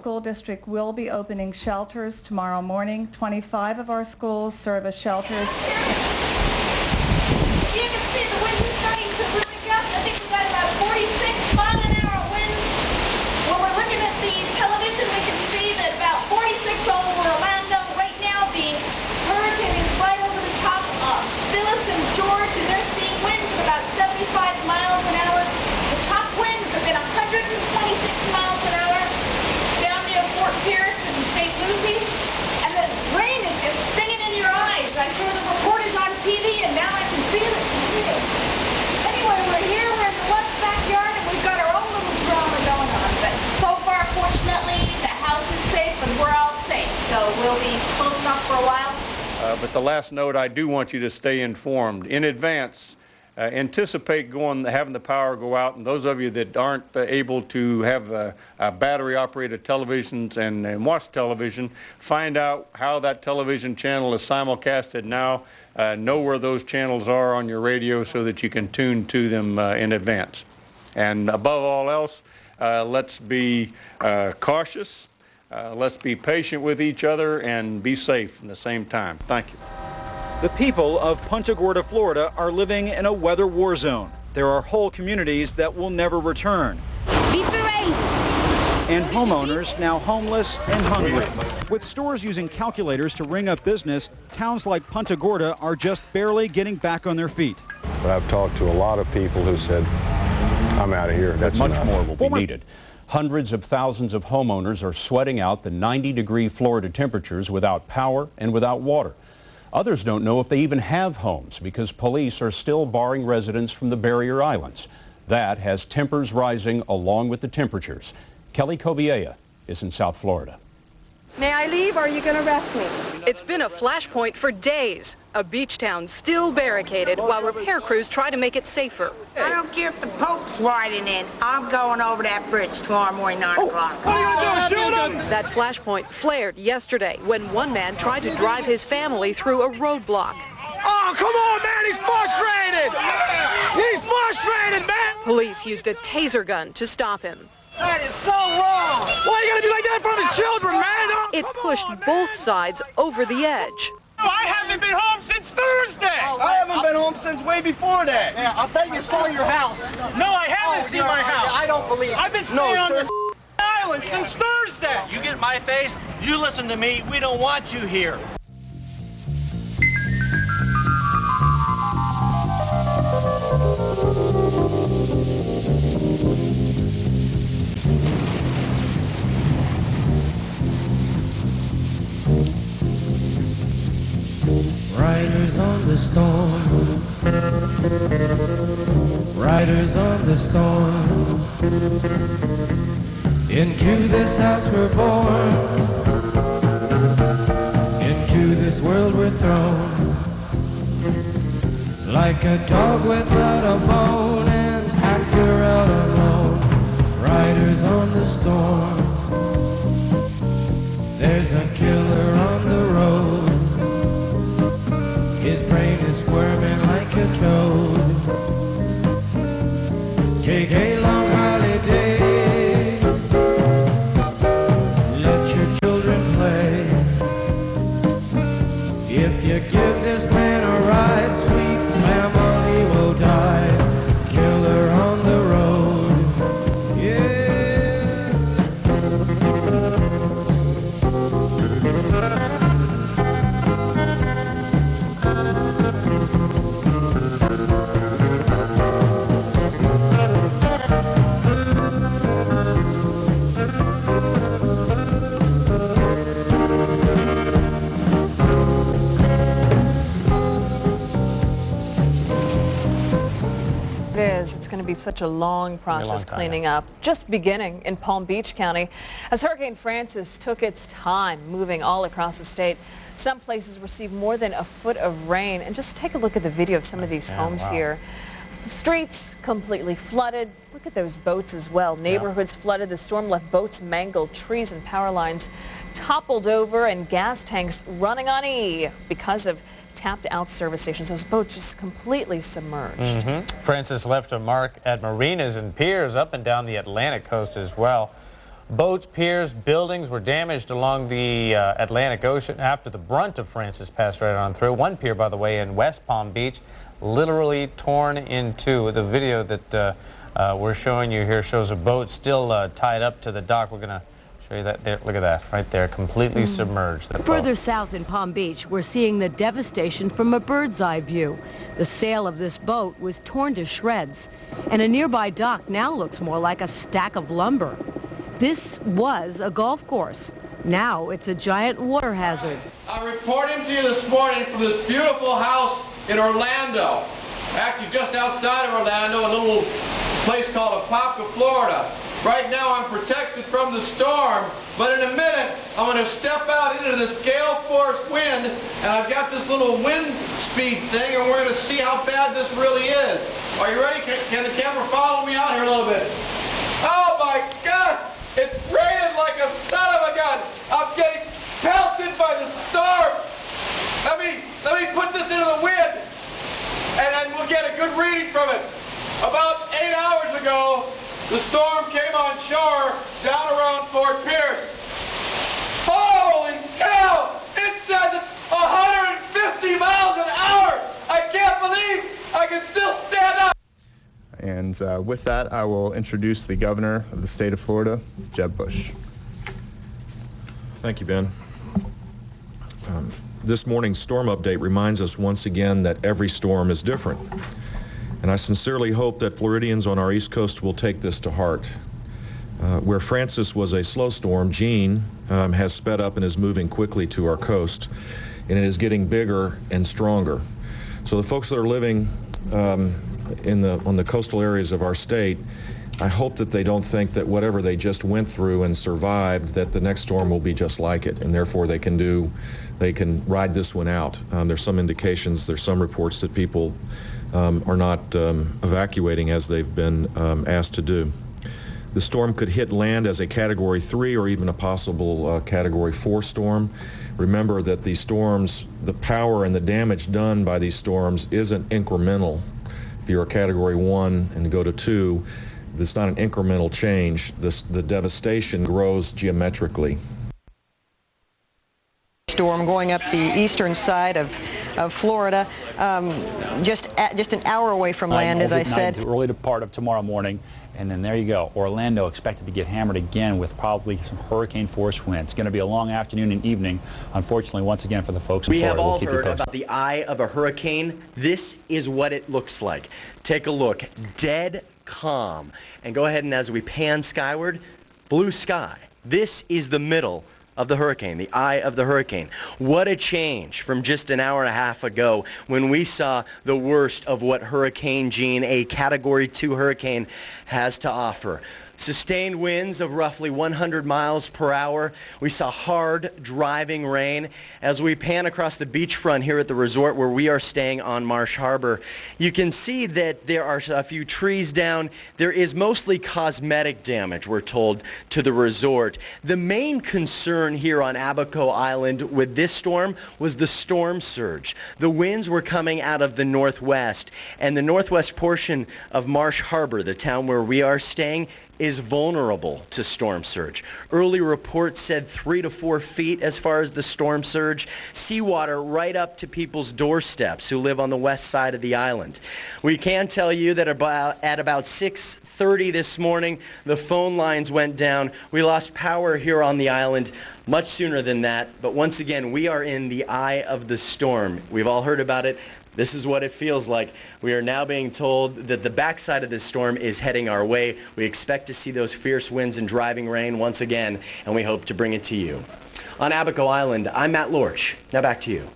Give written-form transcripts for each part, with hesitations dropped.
School District will be opening shelters tomorrow morning. 25 of our schools serve as shelters. You can see the wind is starting to really gust. I think we've got about 46 mile-an-hour winds. When we're looking at the television, we can see that about 46 over Orlando. Right now, the hurricane is right over the top of Phyllis and George, and they're seeing winds of about 75 miles an hour. The top winds have been 126 miles an hour down near Fort Pierce and St. Lucie. And the rain is just stinging in your eyes. I saw the reporters on TV, and now I can feel it. Anyway, we're here, we're in the left backyard, and we've got our own little drama going on. But so far, fortunately, the house is safe, and we're all safe. So we'll be close enough for a while. But the last note, I do want you to stay informed in advance. Anticipate having the power go out, and those of you that aren't able to have battery-operated televisions and watch television, find out how that television channel is simulcasted now. Know where those channels are on your radio so that you can tune to them in advance. And above all else, let's be cautious. Let's be patient with each other and be safe at the same time. Thank you. The people of Punta Gorda, Florida are living in a weather war zone. There are whole communities that will never return. Beef and raisins. And homeowners now homeless and hungry. With stores using calculators to ring up business, towns like Punta Gorda are just barely getting back on their feet. But I've talked to a lot of people who said, I'm out of here. That's much enough. more will be needed. Hundreds of thousands of homeowners are sweating out the 90-degree Florida temperatures without power and without water. Others don't know if they even have homes because police are still barring residents from the barrier islands. That has tempers rising along with the temperatures. Kelly Kobiea is in South Florida. May I leave or are you going to arrest me? It's been a flashpoint for days. A beach town still barricaded while repair crews try to make it safer. I don't care if the Pope's riding in. I'm going over that bridge tomorrow morning, 9 o'clock. What are you going to do? Shoot him! That flashpoint flared yesterday when one man tried to drive his family through a roadblock. Oh, come on, man! He's frustrated! He's frustrated, man! Police used a taser gun to stop him. That is so wrong! Why are you going to do like that from his children, man? Oh, it pushed both sides over the edge. I haven't been home since Thursday! I haven't been home since way before that. Yeah, I bet you saw your house. No, I haven't seen my house. I don't believe it. I've been staying on this island since Thursday. You get in my face, you listen to me, we don't want you here. Riders on the storm, riders on the storm, into this house we're born, into this world we're thrown, like a dog without a bone, an actor out alone, riders on the storm, there's a killer on the road. His brain is squirming like a toad. Take a long holiday. Let your children play. If you give this man a ride, sweet family will die. Killer on the road. Yeah. It's going to be such a long process cleaning up, just beginning in Palm Beach County. As Hurricane Francis took its time moving all across the state, some places received more than a foot of rain. And just take a look at the video of some of these homes here. Streets completely flooded. Look at those boats as well. Neighborhoods flooded. The storm left boats mangled, trees and power lines toppled over, and gas tanks running on E because of tapped out service stations. Those boats just completely submerged. Francis left a mark at marinas and piers up and down the Atlantic coast as well. Boats, piers, buildings were damaged along the Atlantic Ocean after the brunt of Francis passed right on through. One pier, by the way, in West Palm Beach, literally torn in two. The video that we're showing you here shows a boat still tied up to the dock. We're going to show you that there. Look at that right there, completely submerged. Further south in Palm Beach, we're seeing the devastation from a bird's eye view. The sail of this boat was torn to shreds, and a nearby dock now looks more like a stack of lumber. This was a golf course. Now it's a giant water hazard. I'm reporting to you this morning from this beautiful house in Orlando. Actually just outside of Orlando, a little place called Apopka, Florida. Right now I'm protected from the storm, but in a minute I'm going to step out into this gale force wind, and I've got this little wind speed thing, and we're going to see how bad this really is. Are you ready? Can the camera follow me out here a little bit? Oh my God! It's raining like a son of a gun. I'm getting pelted by the storm. Let me put this into the wind, and then we'll get a good reading from it. About 8 hours ago, the storm came on shore down around Fort Pierce. Holy cow! It says it's 150 miles an hour. I can't believe I can still stand up. And with that, I will introduce the governor of the state of Florida, Jeb Bush. Thank you, Ben. This morning's storm update reminds us once again that every storm is different. And I sincerely hope that Floridians on our East Coast will take this to heart. Where Francis was a slow storm, Jean has sped up and is moving quickly to our coast, and it is getting bigger and stronger. So the folks that are living on the coastal areas of our state, I hope that they don't think that whatever they just went through and survived, that the next storm will be just like it, and therefore they can ride this one out. There's some indications, there's some reports that people are not evacuating as they've been asked to do. The storm could hit land as a Category 3 or even a possible Category 4 storm. Remember that these storms, the power and the damage done by these storms isn't incremental. If you're a Category 1 and go to 2, it's not an incremental change. The devastation grows geometrically. Storm going up the eastern side of Florida, just an hour away from land, as I said. Early part of tomorrow morning, and then there you go. Orlando expected to get hammered again with probably some hurricane force winds. It's going to be a long afternoon and evening, unfortunately, once again for the folks in Florida. We have all heard about the eye of a hurricane. This is what it looks like. Take a look. Dead calm. And go ahead and as we pan skyward, blue sky. This is the middle of the hurricane, the eye of the hurricane. What a change from just an hour and a half ago when we saw the worst of what Hurricane Jean, a Category 2 hurricane, has to offer. Sustained winds of roughly 100 miles per hour. We saw hard driving rain. As we pan across the beachfront here at the resort where we are staying on Marsh Harbor, you can see that there are a few trees down. There is mostly cosmetic damage, we're told, to the resort. The main concern here on Abaco Island with this storm was the storm surge. The winds were coming out of the northwest, and the northwest portion of Marsh Harbor, the town where we are staying, is vulnerable to storm surge. Early reports said 3 to 4 feet as far as the storm surge. Seawater right up to people's doorsteps who live on the west side of the island. We can tell you that at about 6:30 this morning, the phone lines went down. We lost power here on the island much sooner than that. But once again, we are in the eye of the storm. We've all heard about it. This is what it feels like. We are now being told that the backside of this storm is heading our way. We expect to see those fierce winds and driving rain once again, and we hope to bring it to you. On Abaco Island, I'm Matt Lorch. Now back to you.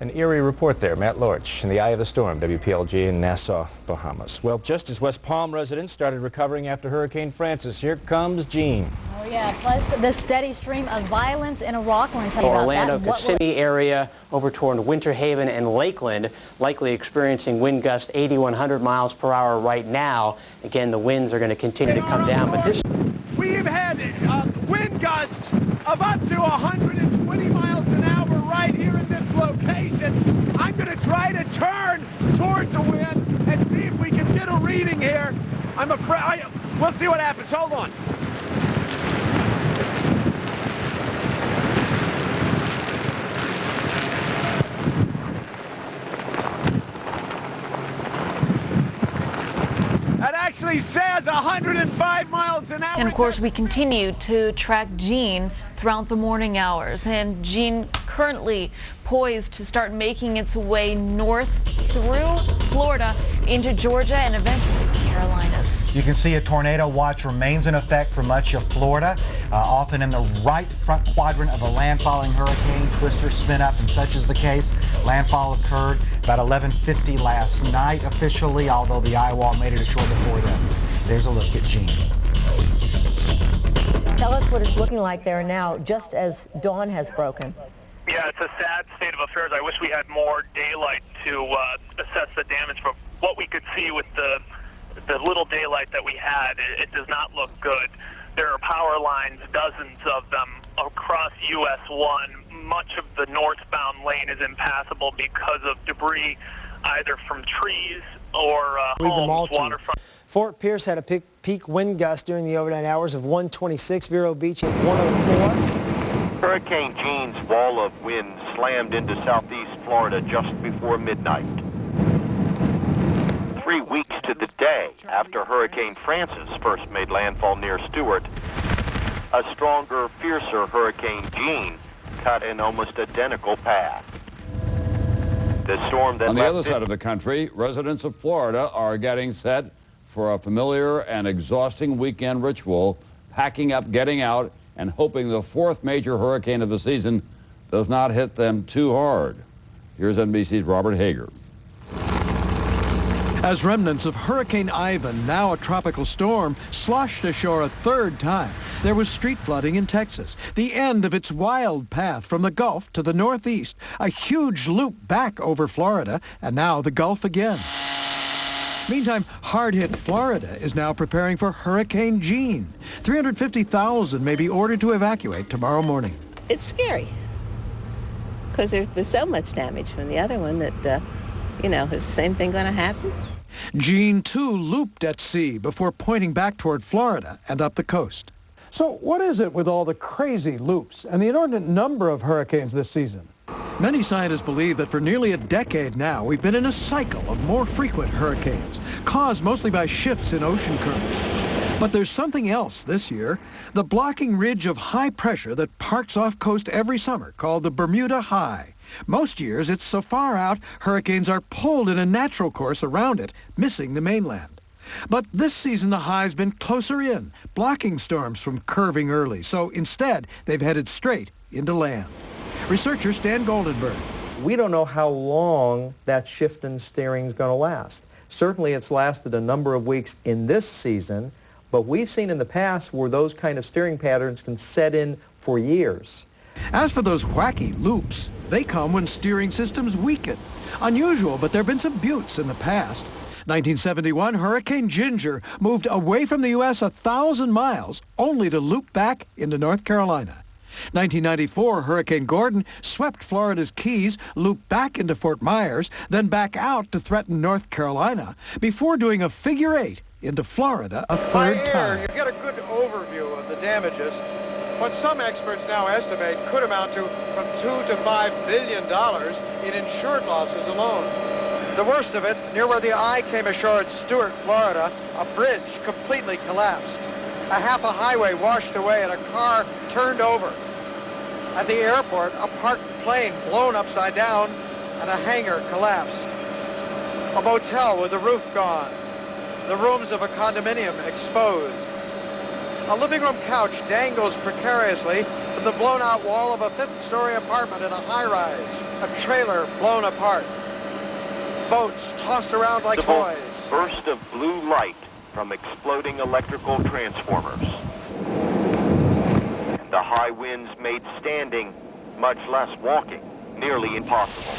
An eerie report there. Matt Lorch in the eye of the storm, WPLG in Nassau, Bahamas. Well, just as West Palm residents started recovering after Hurricane Francis, here comes Jean. Oh, yeah. Plus, the steady stream of violence in Iraq. We're going to tell you about Orlando, that. Kissimmee area over toward Winter Haven and Lakeland, likely experiencing wind gusts 80, 100 miles per hour right now. Again, the winds are going to continue to come down, but this... We've had wind gusts of up to 120 miles an hour right here in this location. I'm going to try to turn towards the wind and see if we can get a reading here. I'm afraid, we'll see what happens. Hold on. actually says 105 miles an hour. And of course, we continue to track Jean throughout the morning hours. And Jean currently poised to start making its way north through Florida into Georgia and eventually the Carolinas. You can see a tornado watch remains in effect for much of Florida, often in the right front quadrant of a landfalling hurricane. Twisters spin up, and such is the case. Landfall occurred about 11:50 last night officially, although the eye wall made it ashore before then. There's a look at Jean. Tell us what it's looking like there now, just as dawn has broken. Yeah, it's a sad state of affairs. I wish we had more daylight to assess the damage, but what we could see with the little daylight that we had, it does not look good. There are power lines, dozens of them, across US 1. Much of the northbound lane is impassable because of debris, either from trees or homes, waterfront. Fort Pierce had a peak wind gust during the overnight hours of 126, Vero Beach at 104. Hurricane Jean's wall of wind slammed into southeast Florida just before midnight. 3 weeks to the day after Hurricane Francis first made landfall near Stewart, a stronger, fiercer Hurricane Jean cut an almost identical path. The storm that on the other side of the country, residents of Florida are getting set for a familiar and exhausting weekend ritual, packing up, getting out, and hoping the fourth major hurricane of the season does not hit them too hard. Here's NBC's Robert Hager. As remnants of Hurricane Ivan, now a tropical storm, sloshed ashore a third time, there was street flooding in Texas, the end of its wild path from the Gulf to the northeast, a huge loop back over Florida, and now the Gulf again. Meantime, hard-hit Florida is now preparing for Hurricane Jean. 350,000 may be ordered to evacuate tomorrow morning. It's scary because there was so much damage from the other one that, is the same thing going to happen? Jean, too, looped at sea before pointing back toward Florida and up the coast. So what is it with all the crazy loops and the inordinate number of hurricanes this season? Many scientists believe that for nearly a decade now, we've been in a cycle of more frequent hurricanes, caused mostly by shifts in ocean currents. But there's something else this year, the blocking ridge of high pressure that parks off coast every summer, called the Bermuda High. Most years, it's so far out, hurricanes are pulled in a natural course around it, missing the mainland. But this season, the high's been closer in, blocking storms from curving early. So instead, they've headed straight into land. Researcher Stan Goldenberg. We don't know how long that shift in steering is going to last. Certainly, it's lasted a number of weeks in this season, but we've seen in the past where those kind of steering patterns can set in for years. As for those wacky loops, they come when steering systems weaken. Unusual, but there have been some buttes in the past. 1971, Hurricane Ginger moved away from the U.S. 1,000 miles, only to loop back into North Carolina. 1994, Hurricane Gordon swept Florida's Keys, looped back into Fort Myers, then back out to threaten North Carolina, before doing a figure eight into Florida a third time. You get a good overview of the damages. What some experts now estimate could amount to from $2 to $5 billion in insured losses alone. The worst of it, near where the eye came ashore at Stewart, Florida, a bridge completely collapsed. A half a highway washed away and a car turned over. At the airport, a parked plane blown upside down and a hangar collapsed. A motel with the roof gone. The rooms of a condominium exposed. A living room couch dangles precariously from the blown-out wall of a fifth-story apartment in a high-rise. A trailer blown apart. Boats tossed around like toys. Burst of blue light from exploding electrical transformers. The high winds made standing, much less walking, nearly impossible.